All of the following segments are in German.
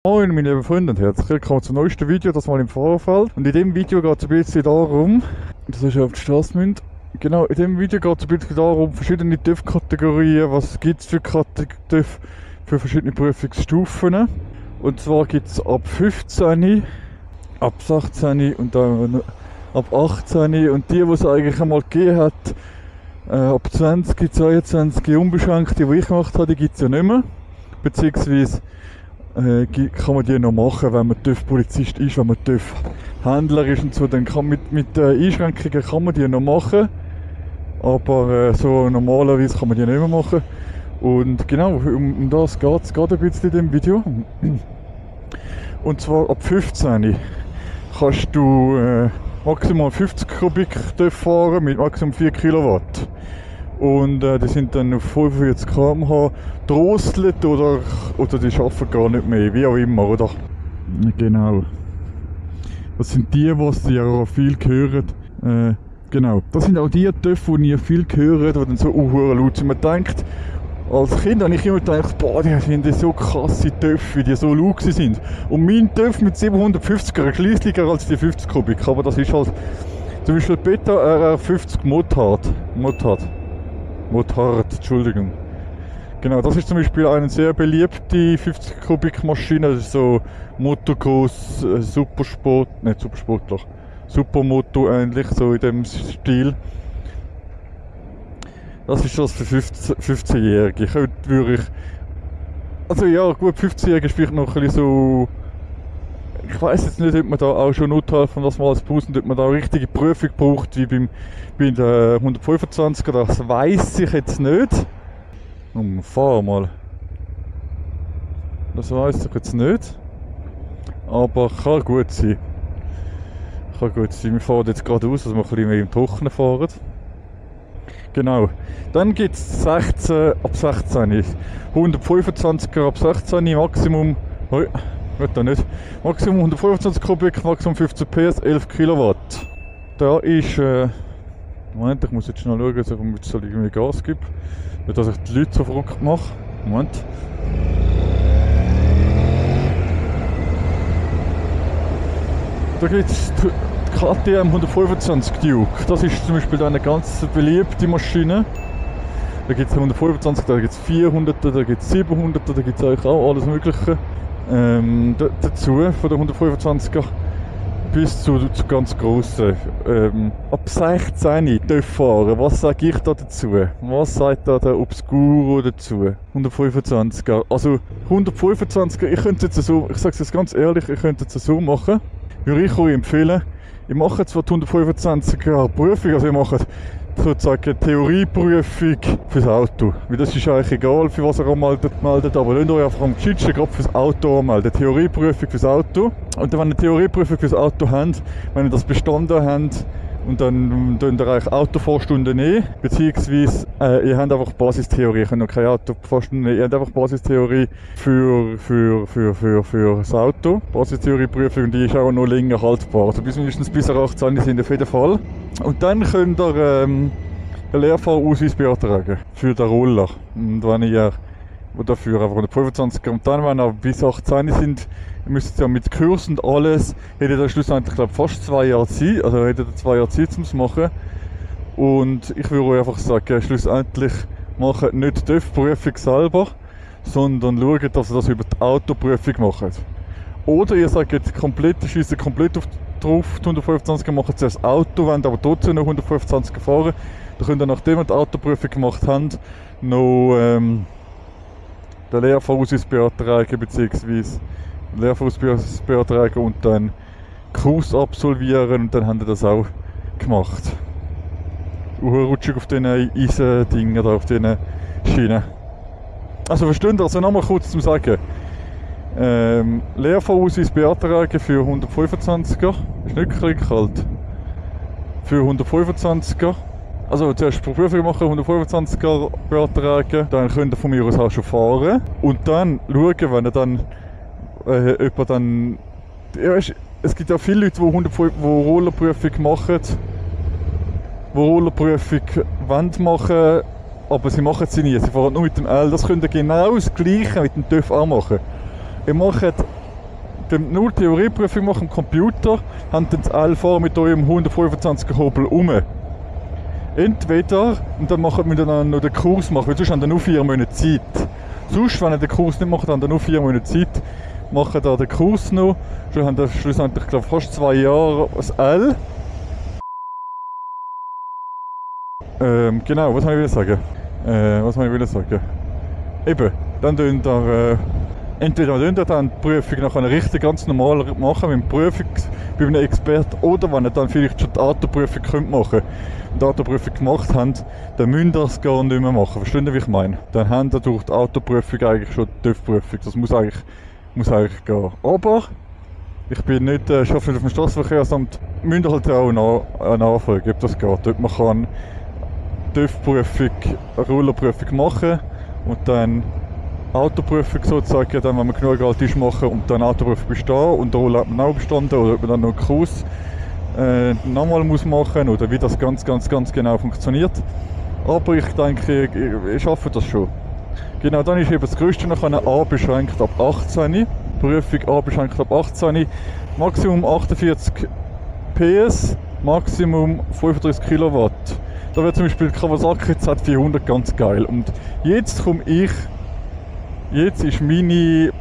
Moin meine lieben Freunde und herzlich willkommen zum neuesten Video, das mal im Vorfeld. Und in diesem Video geht es ein bisschen darum, das ist auf die Straße münd. Genau, in diesem Video geht es ein bisschen darum, verschiedene TÜV-Kategorien, was gibt es für TÜV für verschiedene Prüfungsstufen. Und zwar gibt es ab 15, ab 16 und dann ab 18 und die es eigentlich einmal gegeben hat, ab 20, 22 unbeschränkte, die ich gemacht habe, die gibt es ja nicht mehr. Beziehungsweise kann man die noch machen, wenn man TÜV-Polizist ist, wenn man TÜV-Händler ist und so, dann kann mit Einschränkungen kann man die noch machen, aber so normalerweise kann man die nicht mehr machen. Und genau, um das geht es gerade ein bisschen in diesem Video. Und zwar ab 15 kannst du maximal 50 Kubik TÜV fahren mit maximal 4 Kilowatt. Und die sind dann auf 45 km/h drosselt oder die schaffen gar nicht mehr, wie auch immer, oder? Genau. Das sind die, die ja viel hören. Genau. Das sind auch die TÜV, die ihr viel hören, die dann so laut sind. Man denkt, als Kind habe ich immer gedacht, boah, die sind so krasse TÜV, wie die so laut sind. Und mein TÜV mit 750er ist schliesslicher als die 50 Kubik. Aber das ist halt zum Beispiel Beta RR50 Motard, Entschuldigung. Genau, das ist zum Beispiel eine sehr beliebte 50 Kubik Maschine, das ist so Motocross, Supersport, nicht Supersportler, Supermoto ähnlich, so in dem Stil. Das ist das für 15-Jährige. Also ja, gut, 15-Jährige ist vielleicht noch ein bisschen so. Ich weiss jetzt nicht, ob man da auch schon nothelfen, dass man als Bus und ob man da eine richtige Prüfung braucht, wie bei der 125er, das weiss ich jetzt nicht. Fahr mal. Das weiss ich jetzt nicht. Aber kann gut sein. Wir fahren jetzt gerade aus, dass wir ein bisschen mehr im Trockenen fahren. Genau. Dann gibt es 16 ab 16. 125er ab 16, Maximum. Wird da nicht. Maximum 125 Kubik, Maximum 15 PS, 11 Kilowatt. Da ist, Moment, ich muss jetzt schnell schauen, dass ich jetzt irgendwie Gas gebe. Nicht, dass ich die Leute so verrückt mache. Moment. Da gibt es die KTM 125 Duke. Das ist zum Beispiel eine ganz beliebte Maschine. Da gibt es 125, da gibt es 400, da gibt es 700, da gibt es eigentlich auch alles Mögliche. Dazu von der 125er bis zu ganz grossen. Ab 16 TÜV fahren. Was sage ich da dazu? Was sagt da der Obscuro dazu? 125er. Also 125er, ich könnte jetzt so, ich sage es jetzt ganz ehrlich, ich könnte es so machen. Würde ich euch empfehlen, ich mache zwar die 125er Prüfung, also ich mache sozusagen Theorieprüfung fürs Auto. Weil das ist eigentlich egal, für was ihr meldet, aber lasst euch einfach am gescheitsten gerade fürs Auto anmelden. Theorieprüfung fürs Auto. Und dann, wenn ihr Theorieprüfung fürs Auto habt, wenn ihr das bestanden habt, und dann könnt ihr eigentlich Autofahrstunden nehmen, beziehungsweise ihr habt einfach Basistheorie, ihr könnt noch keine Autofahrstunden nehmen, ihr habt einfach Basistheorie für das Auto. Basistheorieprüfung, und die ist auch noch länger haltbar, also mindestens bis 18 sind auf jeden Fall. Und dann könnt ihr einen Lehrfahrausweis beantragen für den Roller. Und wenn ihr dafür einfach 125er, und dann, wenn ihr bis 18 sind, müsst ihr ja mit Kurs und alles, hättet ihr schlussendlich, glaube fast 2 Jahre Zeit, also hättet ihr 2 Jahre Zeit, um es zu machen. Und ich würde euch einfach sagen, schlussendlich macht nicht die TÜV-Prüfung selber, sondern schaut, dass ihr das über die Autoprüfung macht. Oder ihr sagt komplett, schießt komplett drauf, die 125er macht zuerst das Auto, wollt aber trotzdem noch 125er fahren, dann könnt ihr, nachdem ihr die Autoprüfung gemacht habt, noch den Lehrfahrausweis beantragen, beziehungsweise Lehrfahrausweis beantragen und dann Kurs absolvieren, und dann haben wir das auch gemacht. Rutschig auf diesen Eisen-Dingen oder auf diesen Schienen. Also versteht ihr, also nochmal kurz zum Sagen. Lehrfahrausweis beantragen für 125er, ist nicht kalt. Für 125er. Also zuerst die Prüfung machen, 125er beantragen, dann könnt ihr von mir aus auch schon fahren. Und dann schauen, wenn ihr dann jemand dann... Ja, es gibt ja viele Leute, die Rollerprüfung machen, die Rollerprüfung machen, aber sie machen sie nie, sie fahren nur mit dem L. Das könnt ihr genau das Gleiche mit dem TÜV auch machen. Ihr macht Dann nur Theorieprüfung machen am Computer, haben dann das L-Fahrer mit eurem 125er Hobel rum. Entweder, und dann müssen wir dann noch den Kurs machen, weil sonst haben wir nur 4 Monate Zeit. Sonst, wenn ihr den Kurs nicht macht, haben wir nur 4 Monate Zeit. Machen da den Kurs noch. Schon haben wir schlussendlich, glaube ich, fast 2 Jahre das L. Genau, was soll ich sagen? Eben, dann tun wir entweder dann die Prüfung nach einer richtig ganz normal machen, mit bei einem Experten, oder wenn ihr dann vielleicht schon die Autoprüfung machen könnt, und die Autoprüfung gemacht habt, dann müsst ihr das gar nicht mehr machen. Versteht ihr, wie ich meine? Dann habt ihr durch die Autoprüfung eigentlich schon die TÜV-Prüfung. Das muss eigentlich gehen. Aber ich bin nicht Chef auf dem Straßenverkehrsamt, müsst ihr halt auch nachfragen, ob das geht. Ob man kann TÜV-Prüfung, Rollerprüfung machen und dann Autoprüfung sozusagen, dann, wenn man genug alt ist, machen und dann Autoprüfung bestehen und der Roller hat man auch bestanden, oder ob man dann noch einen Kurs nochmal muss machen oder wie das ganz genau funktioniert. Aber ich denke, ich schaffe das schon. Genau, dann ist eben das Größte noch eine A beschränkt ab 18. Prüfung A beschränkt ab 18. Maximum 48 PS, Maximum 35 Kilowatt. Da wäre zum Beispiel Kawasaki Z400 ganz geil. Und jetzt ist meine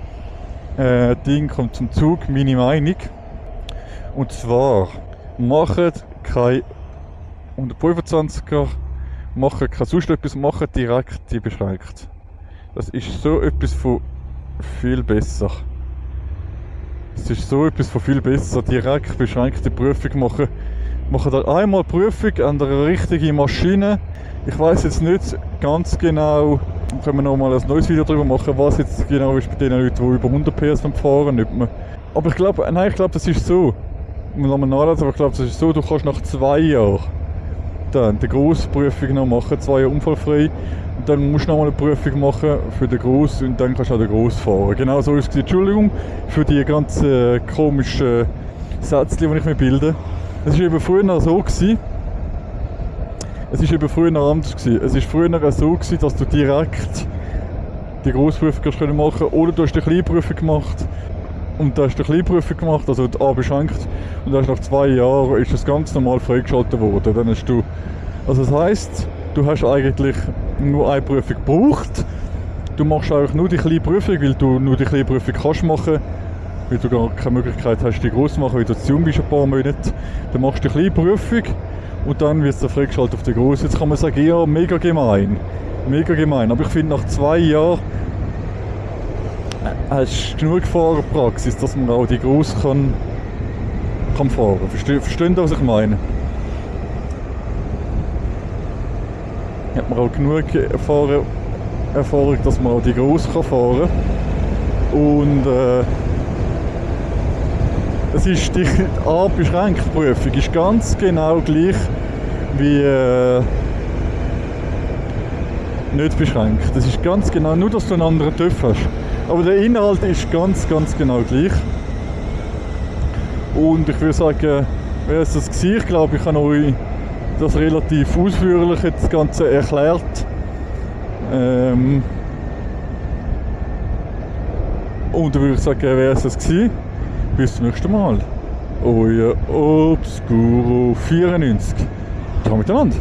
kommt zum Zug, meine Meinung. Und zwar, macht kein 125er, macht kein sonst etwas, macht direkt die beschränkt. Das ist so etwas von viel besser. Direkt beschränkte Prüfung machen. Machen da einmal Prüfung an der richtigen Maschine. Ich weiß jetzt nicht ganz genau, können wir noch mal ein neues Video darüber machen, was jetzt genau ist bei den Leuten, die über 100 PS fahren. Aber ich glaube, das ist so. Nochmal nachlesen, aber ich glaube, das ist so, du kannst nach 2 Jahren dann die Grossprüfung noch machen, 2 Jahre unfallfrei. Und dann musst du nochmal eine Prüfung machen für den Gross und dann kannst du auch den Gross fahren. Genau so ist es. Entschuldigung für die ganzen komischen Sätze, die ich mir bilde. Es war eben früher so gewesen. Es war eben früher anders gewesen. Es war früher so gewesen, dass du direkt die Grossprüfung machen kannst, oder du hast die Kleinprüfung gemacht. Und da hast du eine Kleinprüfung gemacht, also die A beschränkt, und dann nach 2 Jahren ist das ganz normal freigeschaltet worden. Dann hast du, also das heisst, du hast eigentlich nur eine Prüfung gebraucht. Du machst eigentlich nur die kleine Prüfung, weil du nur die kleine Prüfung kannst machen, weil du gar keine Möglichkeit hast, die gross zu machen, weil du zu jung bist, ein paar Monate. Dann machst du die kleine Prüfung und dann wird es freigeschaltet auf die grosse. Jetzt kann man sagen, ja, mega gemein. Aber ich finde, nach 2 Jahren hast du genug Fahrerpraxis, dass man auch die gross kann fahren. Verstehen Sie, was ich meine? Hat man auch genug Erfahrung, dass man auch die gross fahren kann. Und es ist die A-beschränkte Prüfung ist ganz genau gleich wie nicht beschränkt. Das ist ganz genau, nur dass du einen anderen TÜV hast. Aber der Inhalt ist ganz genau gleich. Und ich würde sagen, wäre es das gewesen. Ich glaube, ich habe euch das relativ ausführlich das Ganze erklärt. Und dann würde ich sagen, wäre es das gewesen. Bis zum nächsten Mal. Euer Obscuro 94. Ciao miteinander.